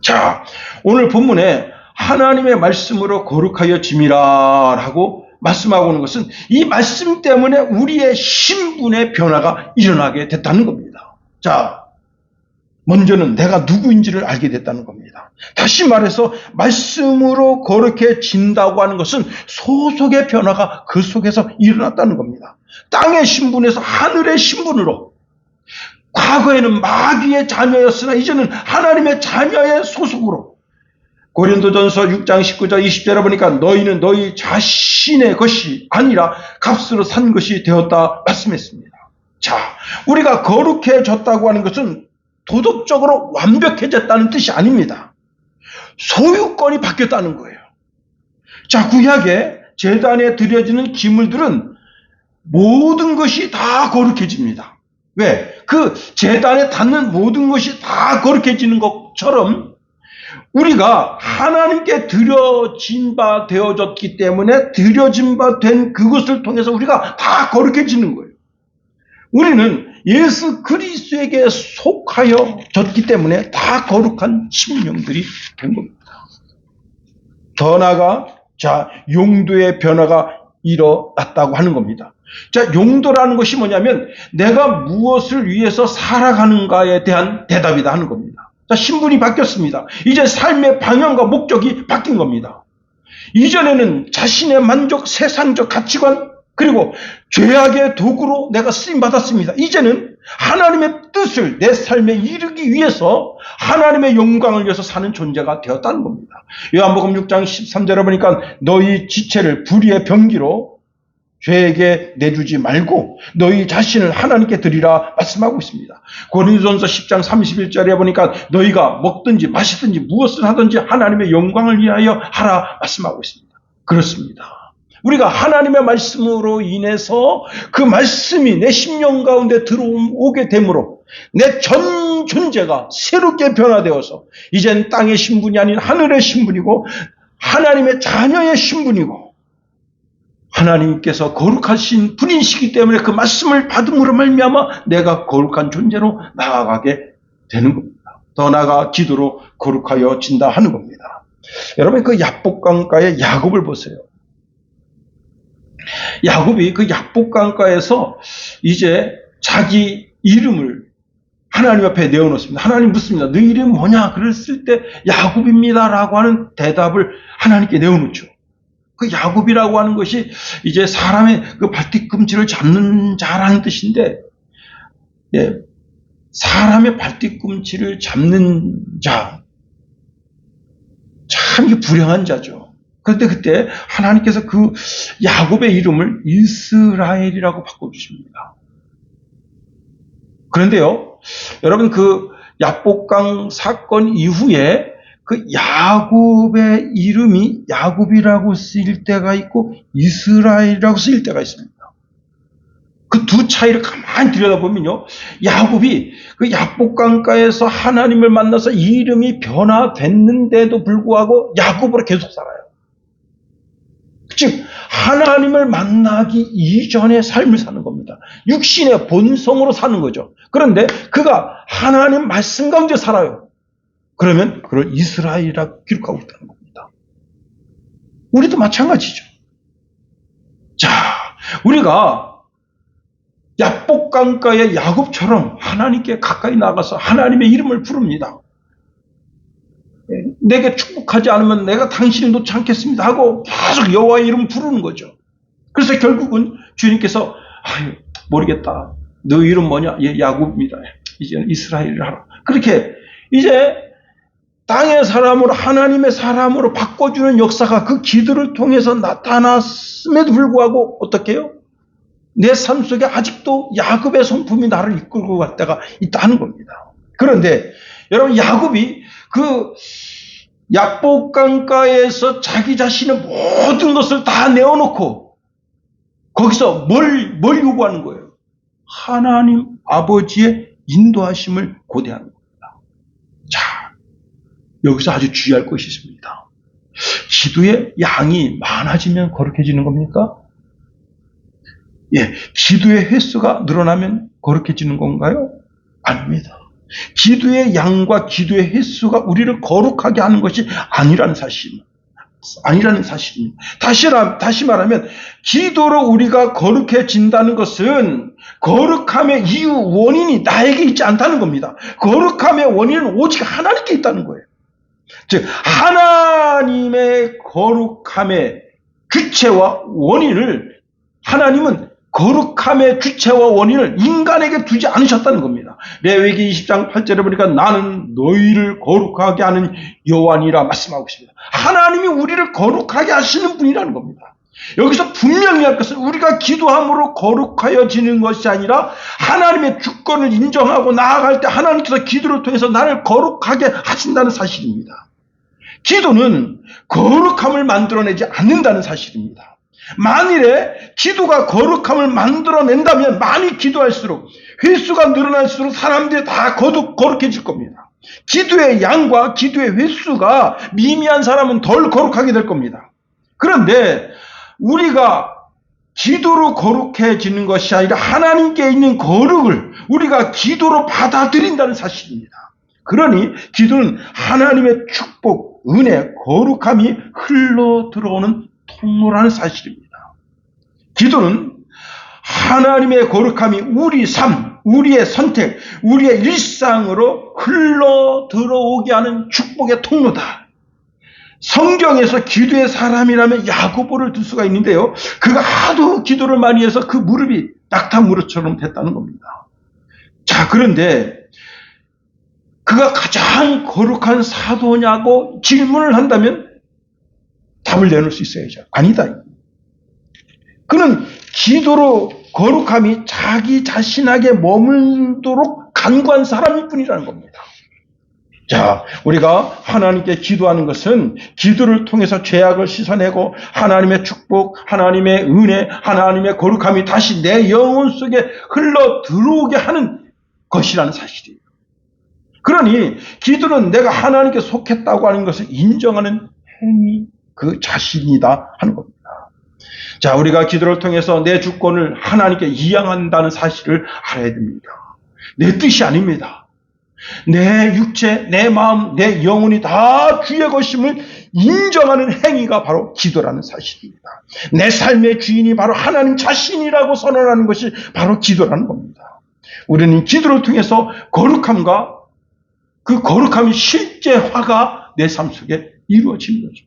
자, 오늘 본문에 하나님의 말씀으로 거룩하여 짐이라 라고 말씀하고 있는 것은 이 말씀 때문에 우리의 신분의 변화가 일어나게 됐다는 겁니다. 자, 먼저는 내가 누구인지를 알게 됐다는 겁니다. 다시 말해서 말씀으로 거룩해진다고 하는 것은 소속의 변화가 그 속에서 일어났다는 겁니다. 땅의 신분에서 하늘의 신분으로, 과거에는 마귀의 자녀였으나 이제는 하나님의 자녀의 소속으로, 고린도전서 6장 19절 20절에 보니까 너희는 너희 자신의 것이 아니라 값으로 산 것이 되었다 말씀했습니다. 자, 우리가 거룩해졌다고 하는 것은 도덕적으로 완벽해졌다는 뜻이 아닙니다. 소유권이 바뀌었다는 거예요. 자, 구약에 제단에 드려지는 기물들은 모든 것이 다 거룩해집니다. 왜? 그 제단에 닿는 모든 것이 다 거룩해지는 것처럼 우리가 하나님께 드려진 바 되어졌기 때문에 드려진 바 된 그것을 통해서 우리가 다 거룩해지는 거예요. 우리는 예수 그리스도에게 속하여졌기 때문에 다 거룩한 심령들이 된 겁니다. 더 나아가 용도의 변화가 일어났다고 하는 겁니다. 자, 용도라는 것이 뭐냐면 내가 무엇을 위해서 살아가는가에 대한 대답이다 하는 겁니다. 자, 신분이 바뀌었습니다. 이제 삶의 방향과 목적이 바뀐 겁니다. 이전에는 자신의 만족, 세상적 가치관, 그리고 죄악의 도구로 내가 쓰임받았습니다. 이제는 하나님의 뜻을 내 삶에 이루기 위해서 하나님의 영광을 위해서 사는 존재가 되었다는 겁니다. 요한복음 6장 13절에 보니까 너희 지체를 불의의 병기로 죄에게 내주지 말고 너희 자신을 하나님께 드리라 말씀하고 있습니다. 고린도전서 10장 31절에 보니까 너희가 먹든지 마시든지 무엇을 하든지 하나님의 영광을 위하여 하라 말씀하고 있습니다. 그렇습니다. 우리가 하나님의 말씀으로 인해서 그 말씀이 내 심령 가운데 들어오게 되므로 내 전 존재가 새롭게 변화되어서 이젠 땅의 신분이 아닌 하늘의 신분이고 하나님의 자녀의 신분이고 하나님께서 거룩하신 분이시기 때문에 그 말씀을 받음으로 말미암아 내가 거룩한 존재로 나아가게 되는 겁니다. 더 나아가 기도로 거룩하여진다 하는 겁니다. 여러분, 그 야복강가의 야곱을 보세요. 야곱이 그 야복강가에서 이제 자기 이름을 하나님 앞에 내어놓습니다. 하나님 묻습니다. 너 이름 뭐냐? 그랬을 때 야곱입니다 라고 하는 대답을 하나님께 내어놓죠. 그 야곱이라고 하는 것이 이제 사람의 그 발뒤꿈치를 잡는 자라는 뜻인데, 예, 사람의 발뒤꿈치를 잡는 자, 참 이게 불행한 자죠. 그런데 그때 하나님께서 그 야곱의 이름을 이스라엘이라고 바꿔주십니다. 그런데요, 여러분, 그 야복강 사건 이후에 그 야곱의 이름이 야곱이라고 쓰일 때가 있고 이스라엘이라고 쓰일 때가 있습니다. 그 두 차이를 가만히 들여다보면요, 야곱이 그 야복강가에서 하나님을 만나서 이름이 변화됐는데도 불구하고 야곱으로 계속 살아요. 즉 하나님을 만나기 이전의 삶을 사는 겁니다. 육신의 본성으로 사는 거죠. 그런데 그가 하나님 말씀 가운데 살아요. 그러면 그걸 이스라엘이라고 기록하고 있다는 겁니다. 우리도 마찬가지죠. 자, 우리가 야복강가의 야곱처럼 하나님께 가까이 나가서 하나님의 이름을 부릅니다. 내게 축복하지 않으면 내가 당신을 놓지 않겠습니다 하고 계속 여호와의 이름을 부르는 거죠. 그래서 결국은 주님께서 모르겠다. 너 이름 뭐냐? 예, 야곱입니다. 이제는 이스라엘을 하라. 그렇게 이제 땅의 사람으로 하나님의 사람으로 바꿔주는 역사가 그 기도를 통해서 나타났음에도 불구하고 어떻게 해요? 내 삶 속에 아직도 야곱의 성품이 나를 이끌고 갈 때가 있다는 겁니다. 그런데 여러분, 야곱이 그 야복강가에서 자기 자신의 모든 것을 다 내어놓고 거기서 뭘 요구하는 거예요? 하나님 아버지의 인도하심을 고대하는 겁니다. 자, 여기서 아주 주의할 것이 있습니다. 기도의 양이 많아지면 거룩해지는 겁니까? 예, 기도의 횟수가 늘어나면 거룩해지는 건가요? 아닙니다. 기도의 양과 기도의 횟수가 우리를 거룩하게 하는 것이 아니라는 사실입니다. 다시 말하면 기도로 우리가 거룩해진다는 것은 거룩함의 이유 원인이 나에게 있지 않다는 겁니다. 거룩함의 원인은 오직 하나님께 있다는 거예요. 즉 하나님의 거룩함의 주체와 원인을, 하나님은 거룩함의 주체와 원인을 인간에게 두지 않으셨다는 겁니다. 레위기 20장 8절에 보니까 나는 너희를 거룩하게 하는 여호와니라 말씀하고 있습니다. 하나님이 우리를 거룩하게 하시는 분이라는 겁니다. 여기서 분명히 할 것은 우리가 기도함으로 거룩하여지는 것이 아니라 하나님의 주권을 인정하고 나아갈 때 하나님께서 기도를 통해서 나를 거룩하게 하신다는 사실입니다. 기도는 거룩함을 만들어내지 않는다는 사실입니다. 만일에 기도가 거룩함을 만들어낸다면 많이 기도할수록 횟수가 늘어날수록 사람들이 다 거룩해질 겁니다. 기도의 양과 기도의 횟수가 미미한 사람은 덜 거룩하게 될 겁니다. 그런데 우리가 기도로 거룩해지는 것이 아니라 하나님께 있는 거룩을 우리가 기도로 받아들인다는 사실입니다. 그러니 기도는 하나님의 축복, 은혜, 거룩함이 흘러 들어오는 통로라는 사실입니다. 기도는 하나님의 거룩함이 우리 삶, 우리의 선택, 우리의 일상으로 흘러 들어오게 하는 축복의 통로다. 성경에서 기도의 사람이라면 야고보를 들 수가 있는데요. 그가 하도 기도를 많이 해서 그 무릎이 낙타 무릎처럼 됐다는 겁니다. 자, 그런데 그가 가장 거룩한 사도냐고 질문을 한다면 답을 내놓을 수 있어야죠. 아니다. 그는 기도로 거룩함이 자기 자신에게 머물도록 간구한 사람일 뿐이라는 겁니다. 자, 우리가 하나님께 기도하는 것은 기도를 통해서 죄악을 씻어내고 하나님의 축복, 하나님의 은혜, 하나님의 거룩함이 다시 내 영혼 속에 흘러 들어오게 하는 것이라는 사실이에요. 그러니 기도는 내가 하나님께 속했다고 하는 것을 인정하는 행위 그 자신이다 하는 겁니다. 자, 우리가 기도를 통해서 내 주권을 하나님께 이양한다는 사실을 알아야 됩니다. 내 뜻이 아닙니다. 내 육체, 내 마음, 내 영혼이 다 주의 것임을 인정하는 행위가 바로 기도라는 사실입니다. 내 삶의 주인이 바로 하나님 자신이라고 선언하는 것이 바로 기도라는 겁니다. 우리는 기도를 통해서 거룩함과 그 거룩함이 실제화가 내 삶 속에 이루어지는 거죠.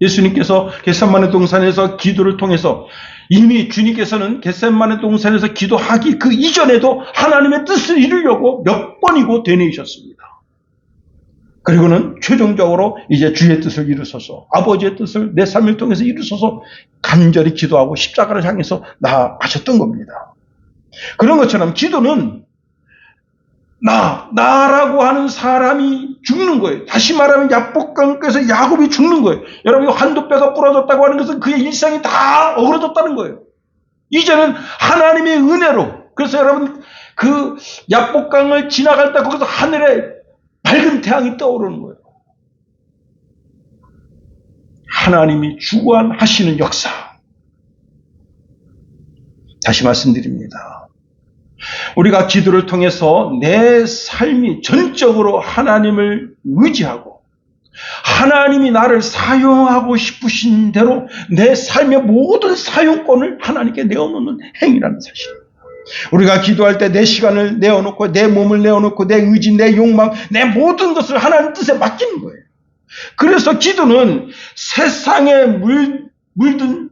예수님께서 겟세마네 동산에서 기도를 통해서 이미 주님께서는 겟세마네 동산에서 기도하기 그 이전에도 하나님의 뜻을 이루려고 몇 번이고 되뇌이셨습니다. 그리고는 최종적으로 이제 주의 뜻을 이루소서, 아버지의 뜻을 내 삶을 통해서 이루소서 간절히 기도하고 십자가를 향해서 나아가셨던 겁니다. 그런 것처럼 기도는 나라고 하는 사람이 죽는 거예요. 다시 말하면 야복강께서 야곱이 죽는 거예요. 여러분, 한도뼈가 부러졌다고 하는 것은 그의 일상이 다 어그러졌다는 거예요. 이제는 하나님의 은혜로, 그래서 여러분, 그 야복강을 지나갈 때 거기서 하늘에 밝은 태양이 떠오르는 거예요. 하나님이 주관하시는 역사. 다시 말씀드립니다. 우리가 기도를 통해서 내 삶이 전적으로 하나님을 의지하고 하나님이 나를 사용하고 싶으신 대로 내 삶의 모든 사용권을 하나님께 내어놓는 행위라는 사실입니다. 우리가 기도할 때 내 시간을 내어놓고 내 몸을 내어놓고 내 의지, 내 욕망, 내 모든 것을 하나님 뜻에 맡기는 거예요. 그래서 기도는 세상에 물든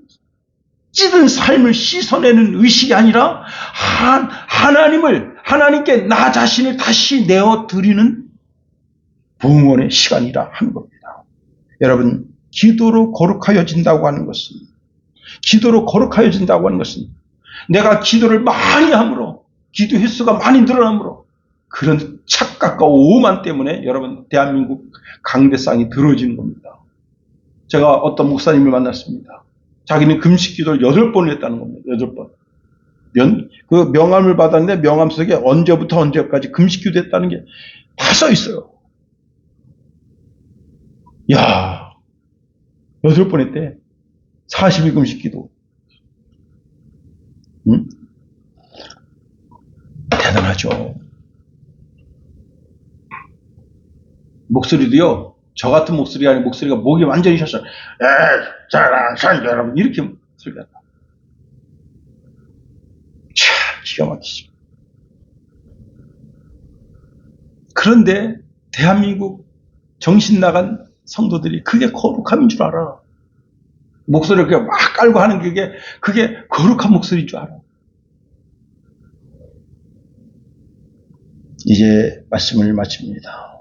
찌든 삶을 씻어내는 의식이 아니라 하나님께 나 자신을 다시 내어드리는 봉헌의 시간이라 하는 겁니다. 여러분, 기도로 거룩하여진다고 하는 것은 내가 기도를 많이 함으로, 기도 횟수가 많이 늘어남으로 그런 착각과 오만 때문에 여러분 대한민국 강대상이 들어지는 겁니다. 제가 어떤 목사님을 만났습니다. 자기는 금식 기도를 8번을 했다는 겁니다. 8번. 그 명함을 받았는데 명함 속에 언제부터 언제까지 금식 기도 했다는 게 다 써 있어요. 야, 8번 했대. 40일 금식 기도. 응? 대단하죠. 목소리도요, 저 같은 목소리가 아니고 목소리가 목이 완전히 쉬었어요. 사랑하는 여러분, 이렇게 소리가 나. 참, 기가 막히죠. 그런데 대한민국 정신 나간 성도들이 그게 거룩함인 줄 알아. 목소리를 그냥 막 깔고 하는 그게 거룩한 목소리인 줄 알아. 이제 말씀을 마칩니다.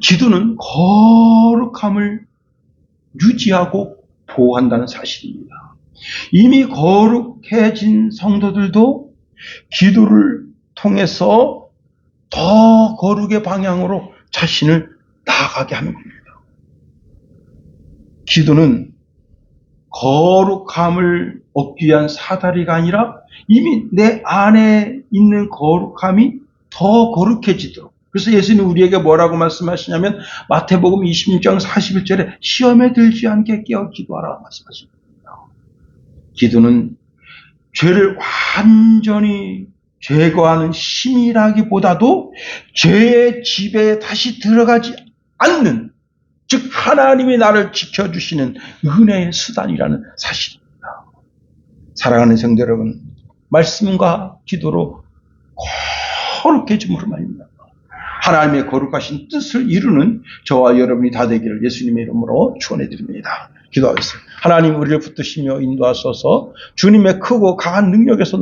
기도는 거룩함을 유지하고 보호한다는 사실입니다. 이미 거룩해진 성도들도 기도를 통해서 더 거룩의 방향으로 자신을 나아가게 하는 겁니다. 기도는 거룩함을 얻기 위한 사다리가 아니라 이미 내 안에 있는 거룩함이 더 거룩해지도록. 그래서 예수님이 우리에게 뭐라고 말씀하시냐면 마태복음 26장 41절에 시험에 들지 않게 깨어 기도하라 말씀하십니다. 기도는 죄를 완전히 제거하는 힘이라기보다도 죄의 지배에 다시 들어가지 않는, 즉 하나님이 나를 지켜주시는 은혜의 수단이라는 사실입니다. 사랑하는 성도 여러분, 말씀과 기도로 거룩해짐으로 말입니다. 하나님의 거룩하신 뜻을 이루는 저와 여러분이 다 되기를 예수님의 이름으로 축원해 드립니다. 기도하겠습니다. 하나님, 우리를 붙드시며 인도하소서. 주님의 크고 강한 능력에서